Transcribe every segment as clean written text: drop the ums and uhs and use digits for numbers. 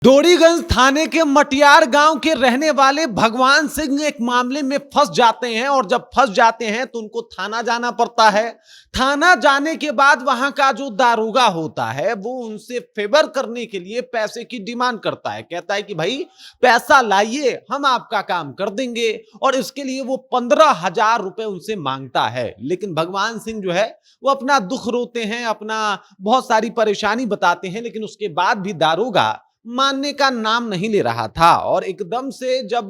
डोरीगंज थाने के मटियार गांव के रहने वाले भगवान सिंह एक मामले में फंस जाते हैं और जब फंस जाते हैं तो उनको थाना जाना पड़ता है। थाना जाने के बाद वहां का जो दारोगा होता है वो उनसे फेवर करने के लिए पैसे की डिमांड करता है। कहता है कि भाई पैसा लाइए, हम आपका काम कर देंगे, और इसके लिए वो 15,000 रुपए उनसे मांगता है। लेकिन भगवान सिंह जो है वो अपना दुख रोते हैं, अपना बहुत सारी परेशानी बताते हैं, लेकिन उसके बाद भी दारोगा मानने का नाम नहीं ले रहा था। और एकदम से जब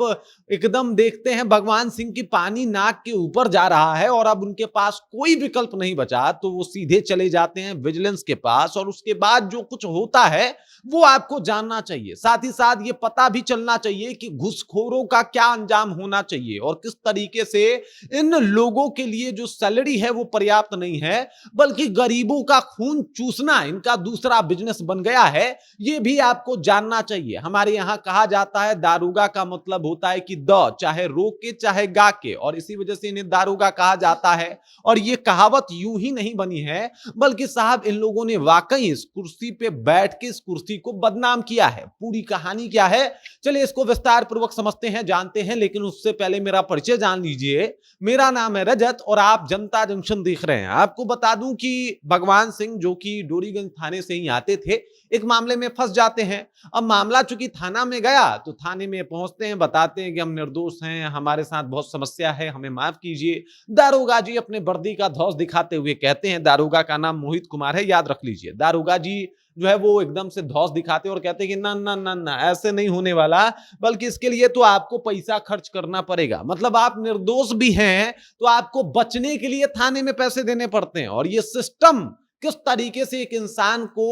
एकदम देखते हैं भगवान सिंह की पानी नाक के ऊपर जा रहा है और अब उनके पास कोई विकल्प नहीं बचा, तो वो सीधे चले जाते हैं विजिलेंस के पास। और उसके बाद जो कुछ होता है वो आपको जानना चाहिए, साथ ही साथ ये पता भी चलना चाहिए कि घुसखोरों का क्या अंजाम होना चाहिए और किस तरीके से इन लोगों के लिए जो सैलरी है वो पर्याप्त नहीं है, बल्कि गरीबों का खून चूसना इनका दूसरा बिजनेस बन गया है। ये भी आपको जानना चाहिए। हमारे यहां कहा जाता है दारोगा का मतलब होता है कि द, चाहे रो के चाहे गा के, और इसी वजह से इन्हें दारोगा कहा जाता है। और ये कहावत यूं ही नहीं बनी है, बल्कि साहब इन लोगों ने वाकई इस कुर्सी पे बैठ के इस कुर्सी को बदनाम किया है। पूरी कहानी क्या है, चलिए इसको विस्तार पूर्वक समझते हैं, जानते हैं। लेकिन उससे पहले मेरा परिचय जान लीजिए। मेरा नाम है रजत और आप जनता जंक्शन देख रहे हैं। आपको बता दूं कि भगवान सिंह जो कि डोरीगंज थाने से ही आते थे, एक मामले में फंस जाते हैं। अब मामला चूंकि थाना में गया तो थाने में पहुंचते हैं, बताते हैं कि हम निर्दोष हैं, हमारे साथ बहुत समस्या है, हमें माफ कीजिए। दारोगा जी अपने वर्दी का धौंस दिखाते हुए कहते हैं, दारोगा का नाम मोहित कुमार है, याद रख लीजिए। दारोगा जी जो है वो एकदम से धौंस दिखाते हैं और कहते हैं कि ना ना ना ना, ऐसे नहीं होने वाला, बल्कि इसके लिए तो आपको पैसा खर्च करना पड़ेगा। मतलब आप निर्दोष भी हैं तो आपको बचने के लिए थाने में पैसे देने पड़ते हैं। और ये सिस्टम किस तरीके से एक इंसान को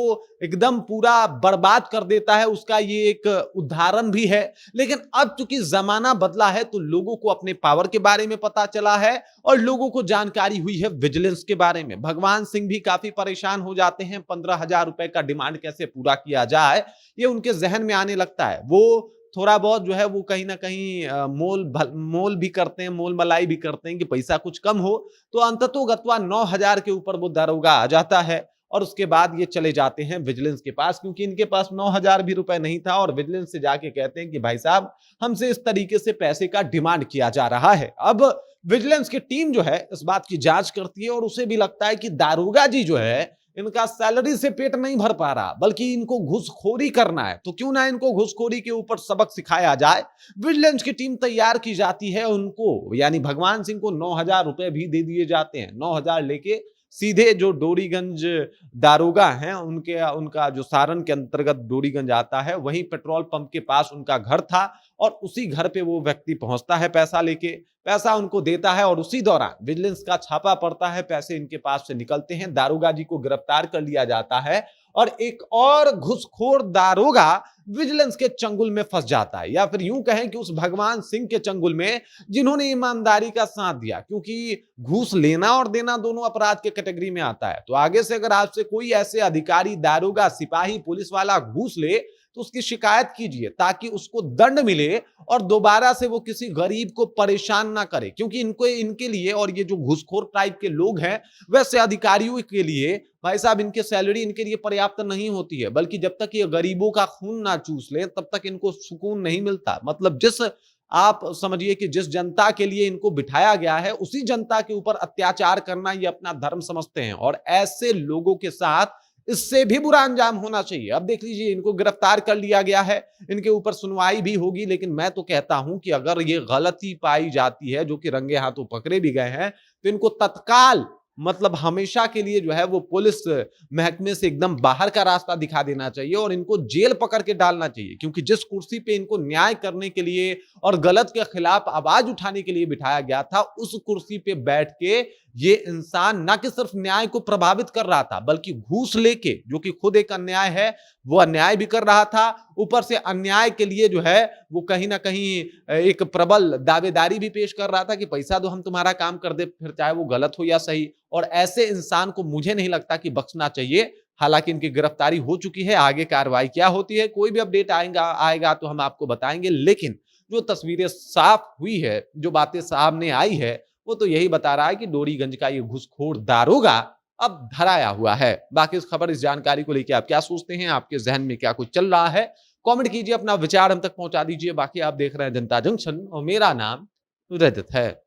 एकदम पूरा बर्बाद कर देता है, उसका ये एक उदाहरण भी है। लेकिन अब चूंकि जमाना बदला है तो लोगों को अपने पावर के बारे में पता चला है और लोगों को जानकारी हुई है विजिलेंस के बारे में। भगवान सिंह भी काफी परेशान हो जाते हैं। 15,000 रुपए का डिमांड कैसे पूरा किया जाए ये उनके जहन में आने लगता है। वो थोड़ा बहुत जो है वो कहीं ना कहीं मोल भी करते हैं, मोल मलाई भी करते हैं कि पैसा कुछ कम हो। तो अंततोगत्वा 9,000 के ऊपर वो दारोगा आ जाता है और उसके बाद ये चले जाते हैं विजिलेंस के पास, क्योंकि इनके पास 9,000 भी रुपए नहीं था। और विजिलेंस से जाके कहते हैं कि भाई साहब हमसे इस तरीके से पैसे का डिमांड किया जा रहा है। अब विजिलेंस की टीम जो है इस बात की जांच करती है और उसे भी लगता है कि दारोगा जी जो है इनका सैलरी से पेट नहीं भर पा रहा, बल्कि इनको घुसखोरी करना है। तो क्यों ना इनको घुसखोरी के ऊपर सबक सिखाया जाए। विजिलेंस की टीम तैयार की जाती है, उनको यानी भगवान सिंह को 9,000 रुपए भी दे दिए जाते हैं। 9,000 लेके सीधे जो डोरीगंज दारोगा हैं उनके उनका जो सारण के अंतर्गत डोरीगंज आता है, वहीं पेट्रोल पंप के पास उनका घर था और उसी घर पे वो व्यक्ति पहुंचता है पैसा लेके। पैसा उनको देता है और उसी दौरान विजिलेंस का छापा पड़ता है, पैसे इनके पास से निकलते हैं, दारोगा जी को गिरफ्तार कर लिया जाता है और एक और घुसखोर दारोगा विजिलेंस के चंगुल में फंस जाता है, या फिर यूं कहें कि उस भगवान सिंह के चंगुल में जिन्होंने ईमानदारी का साथ दिया। क्योंकि घूस लेना और देना दोनों अपराध के कैटेगरी में आता है। तो आगे से अगर आपसे कोई ऐसे अधिकारी, दारोगा, सिपाही, पुलिस वाला घूस ले तो उसकी शिकायत कीजिए ताकि उसको दंड मिले और दोबारा से वो किसी गरीब को परेशान ना करे। क्योंकि इनको इनके लिए, और ये जो घुसखोर टाइप के लोग हैं वैसे अधिकारियों के लिए भाई साहब इनके सैलरी इनके लिए पर्याप्त नहीं होती है, बल्कि जब तक ये गरीबों का खून ना चूस ले तब तक इनको सुकून नहीं मिलता। मतलब जिस आप समझिए कि जिस जनता के लिए इनको बिठाया गया है उसी जनता के ऊपर अत्याचार करना ये अपना धर्म समझते हैं। और ऐसे लोगों के साथ इससे भी बुरा अंजाम होना चाहिए। अब देख लीजिए, इनको गिरफ्तार कर लिया गया है, इनके ऊपर सुनवाई भी होगी। लेकिन मैं तो कहता हूं कि अगर ये गलती पाई जाती है, जो कि रंगे हाथों पकड़े भी गए हैं, तो इनको तत्काल मतलब हमेशा के लिए जो है वो पुलिस महकमे से एकदम बाहर का रास्ता दिखा देना चाहिए और इनको जेल पकड़ के डालना चाहिए। क्योंकि जिस कुर्सी पे इनको न्याय करने के लिए और गलत के खिलाफ आवाज उठाने के लिए बिठाया गया था, उस कुर्सी पे बैठ के ये इंसान न कि सिर्फ न्याय को प्रभावित कर रहा था, बल्कि घूस लेके, जो कि खुद एक अन्याय है, वो अन्याय भी कर रहा था। ऊपर से अन्याय के लिए जो है वो कहीं ना कहीं एक प्रबल दावेदारी भी पेश कर रहा था कि पैसा दो, हम तुम्हारा काम कर दे, फिर चाहे वो गलत हो या सही। और ऐसे इंसान को मुझे नहीं लगता कि बख्शना चाहिए। हालांकि इनकी गिरफ्तारी हो चुकी है, आगे कार्रवाई क्या होती है, कोई भी अपडेट आएगा तो हम आपको बताएंगे। लेकिन जो तस्वीरें साफ हुई है, जो बातें सामने आई है, वो तो यही बता रहा है कि डोरीगंज का ये घुसखोर दारोगा अब धराया हुआ है। बाकी इस खबर, इस जानकारी को लेकर आप क्या सोचते हैं, आपके जहन में क्या कुछ चल रहा है, कमेंट कीजिए, अपना विचार हम तक पहुंचा दीजिए। बाकी आप देख रहे हैं जनता जंक्शन और मेरा नाम रजत है।